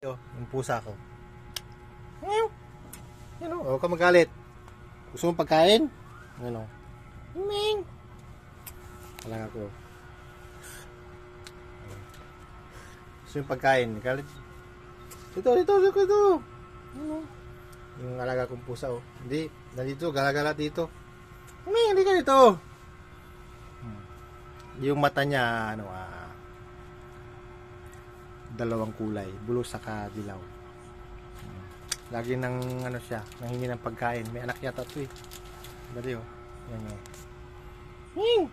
Yung pusa ko. Ngayon. Yan o. Huwag ka magalit. Gusto mong pagkain? Ano? Ming. Alang ako. Gusto yung pagkain. Galit. Dito. Ano? Yung alaga kong pusa o. Hindi. Nandito. Gala-gala dito. Ming. Hindi ka dito. Yung mata niya, dalawang kulay, blue saka dilaw. Lagi nang siya, nanghingi ng pagkain. May anak yata 'to eh. Dali oh. Yan oh. Ming.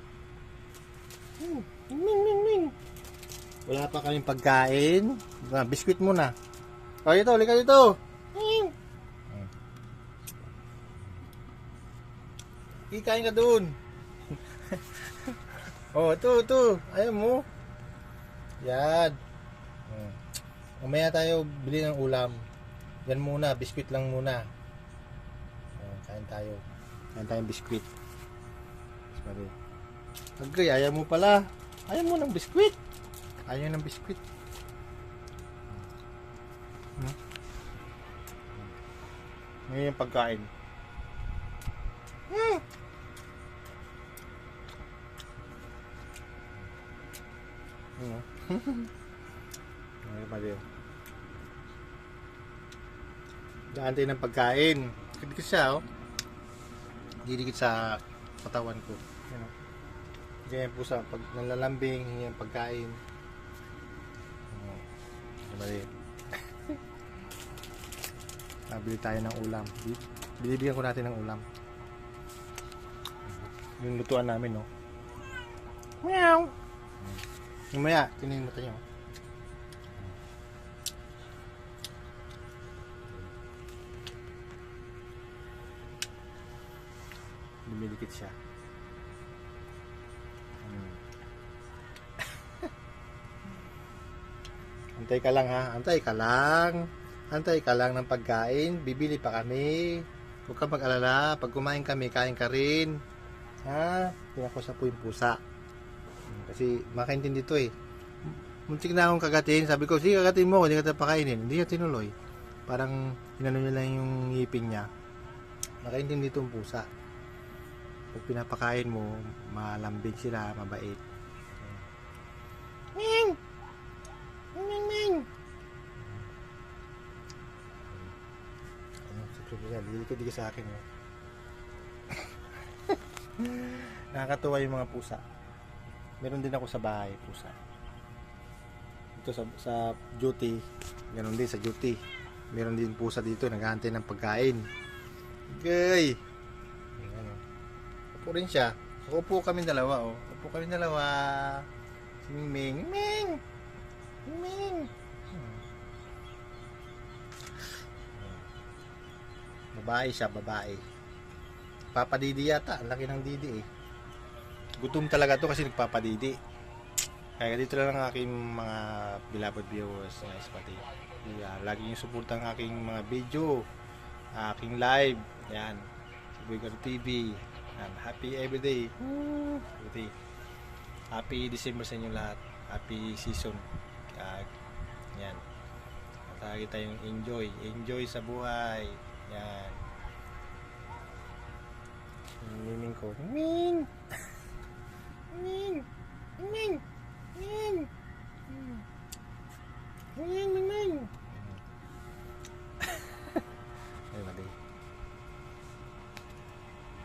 Ming. Wala pa kaming pagkain. Biskwit muna. O ito, halika dito. Ming. Kikain ka doon. Oh, ito. Ayaw mo. Yan. Mamaya tayo bili ng ulam. Yan muna, biskwit lang muna. Kain tayo. Kain tayong biskwit. Sorry. Agay, ayaw mo pala. Ayaw mo ng biskwit. Ayaw ng biskwit. Ngayon yung pagkain. Ay, mali. Daan tayo ng pagkain. Dikit siya, oh. Didikit sa katawan ko. Yan, oh. Ganyan po sa pag nalalambing, yung pagkain. Ay, mali. Bili tayo ng ulam. Binibigyan ko natin ng ulam. Yung lutuan namin, oh. Meow. Yung maya, tinin mo tayo. Dumilikit siya. Antay ka lang ha. Antay ka lang ng pagkain. Bibili pa kami. Huwag kang mag-alala. Pag kumain kami, kain ka rin. Ha? Pinakusa po yung pusa. Kasi makaintindi to eh. Muntik na akong kagatin. Sabi ko, sige kagatin mo. Hindi ka pakainin. Hindi niya tinuloy. Parang inano niya lang yung ngipin niya. Makaintindi itong pusa. Pag pinapakain mo, malambing sila, mabait. Ming! Ming! Lilikod sa akin. Nakakatuwa yung mga pusa. Meron din ako sa bahay, pusa. Ito sa duty, ganoon din sa duty. Meron din pusa dito, naghahantay ng pagkain. Gay! Upo rin siya. Upo kami dalawa, oh. Upo kami dalawa. Si Ming. Ming! Babae siya, babae. Papadidi yata, ang laki ng didi eh. Gutom talaga to kasi nagpapadidi. Kaya dito lang ang aking mga beloved viewers na ispati. Lagi yung suportan ang aking mga video, aking live. Yan. Sa Bigger TV. Yan. Happy everyday. Happy December sa inyo lahat. Happy season. Yan. At lagi tayong enjoy. Enjoy sa buhay. Yan. Miming ko. Ming! Ming! Ming! Ming! Ming! Ming! Ming!